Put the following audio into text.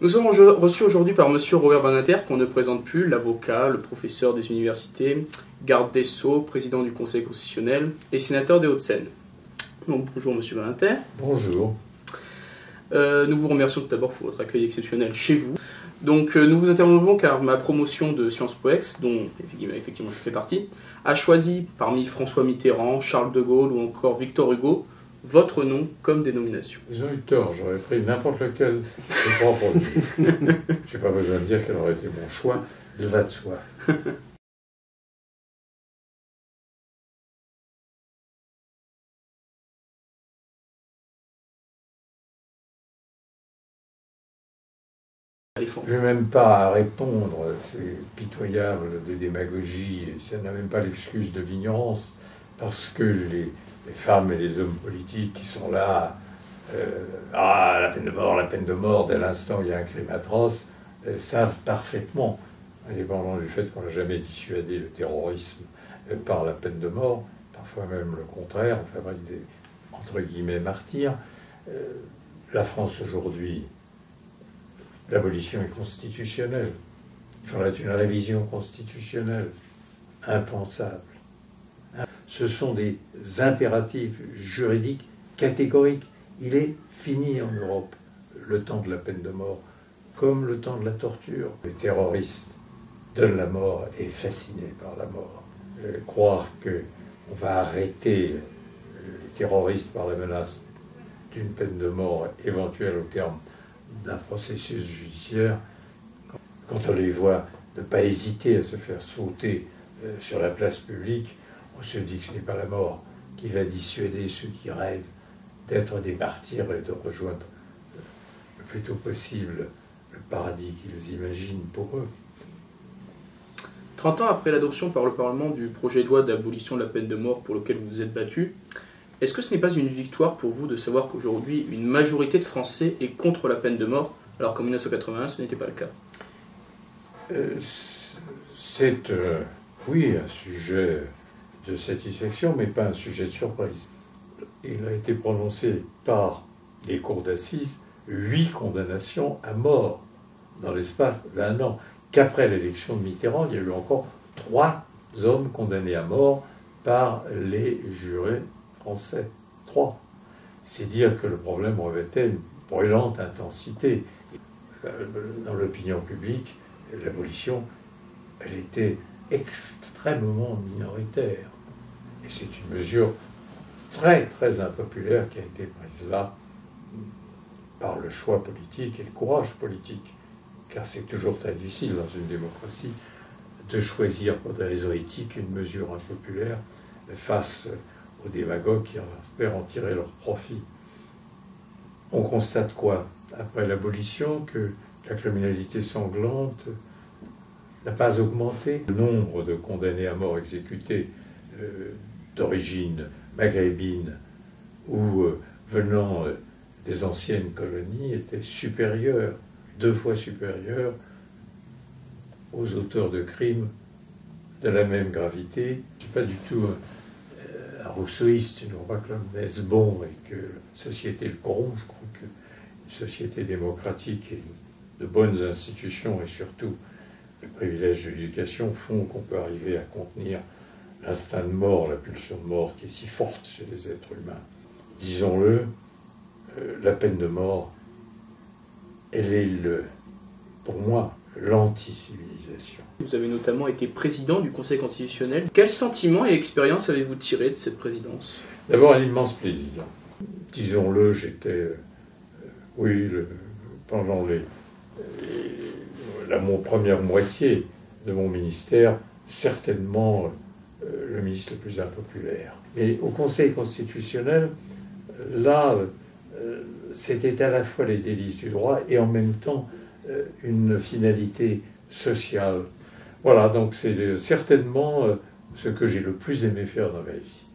Nous avons reçu aujourd'hui par Monsieur Robert Badinter, qu'on ne présente plus, l'avocat, le professeur des universités, garde des Sceaux, président du Conseil constitutionnel et sénateur des Hauts-de-Seine. Donc bonjour Monsieur Badinter. Bonjour. Nous vous remercions tout d'abord pour votre accueil exceptionnel chez vous. Donc nous vous interviewons car ma promotion de Sciences Po Ex, dont effectivement je fais partie, a choisi parmi François Mitterrand, Charles de Gaulle ou encore Victor Hugo votre nom comme dénomination. Ils ont eu tort, j'aurais pris n'importe lequel de propre. Je n'ai pas besoin de dire quel aurait été mon choix, il va de soi. Je n'ai même pas à répondre, c'est pitoyable de démagogie, et ça n'a même pas l'excuse de l'ignorance, parce que les femmes et les hommes politiques qui sont là, la peine de mort, dès l'instant où il y a un crime atroce, savent parfaitement, indépendamment du fait qu'on n'a jamais dissuadé le terrorisme par la peine de mort, parfois même le contraire, on fabrique des, entre guillemets, martyrs. La France aujourd'hui, l'abolition est constitutionnelle. Il faudrait une révision constitutionnelle. Impensable. Ce sont des impératifs juridiques catégoriques. Il est fini en Europe le temps de la peine de mort, comme le temps de la torture. Le terroriste donne la mort et est fasciné par la mort. Croire qu'on va arrêter les terroristes par la menace d'une peine de mort éventuelle au terme d'un processus judiciaire, quand on les voit ne pas hésiter à se faire sauter sur la place publique, on se dit que ce n'est pas la mort qui va dissuader ceux qui rêvent d'être des martyrs et de rejoindre le plus tôt possible le paradis qu'ils imaginent pour eux. 30 ans après l'adoption par le Parlement du projet de loi d'abolition de la peine de mort pour lequel vous vous êtes battu, est-ce que ce n'est pas une victoire pour vous de savoir qu'aujourd'hui, une majorité de Français est contre la peine de mort, alors qu'en 1981, ce n'était pas le cas? C'est, oui, un sujet de satisfaction, mais pas un sujet de surprise. Il a été prononcé par les cours d'assises 8 condamnations à mort dans l'espace d'un an. Qu'après l'élection de Mitterrand, il y a eu encore 3 hommes condamnés à mort par les jurés français. 3. C'est dire que le problème revêtait une brûlante intensité. Dans l'opinion publique, l'abolition, elle était extrêmement minoritaire. Et c'est une mesure très, très impopulaire qui a été prise là par le choix politique et le courage politique. Car c'est toujours très difficile dans une démocratie de choisir pour des raisons éthiques une mesure impopulaire face aux démagogues qui espèrent en tirer leur profit. On constate quoi? Après l'abolition, que la criminalité sanglante n'a pas augmenté. Le nombre de condamnés à mort exécutés d'origine maghrébine ou venant des anciennes colonies était supérieur, 2 fois supérieur aux auteurs de crimes de la même gravité. Je ne suis pas du tout un rousseauiste, je ne vois pas que l'homme naisse bon et que la société le corrompt. Je crois qu'une société démocratique et de bonnes institutions et surtout le privilège de l'éducation font qu'on peut arriver à contenir l'instinct de mort, la pulsion de mort qui est si forte chez les êtres humains. Disons-le, la peine de mort, elle est pour moi, l'anti-civilisation. Vous avez notamment été président du Conseil constitutionnel. Quel sentiment et expérience avez-vous tiré de cette présidence? D'abord, un immense plaisir. Disons-le, j'étais, pendant la première moitié de mon ministère, certainement le ministre le plus impopulaire. Mais au Conseil constitutionnel, là, c'était à la fois les délices du droit et en même temps une finalité sociale. Voilà, donc c'est certainement ce que j'ai le plus aimé faire dans ma vie.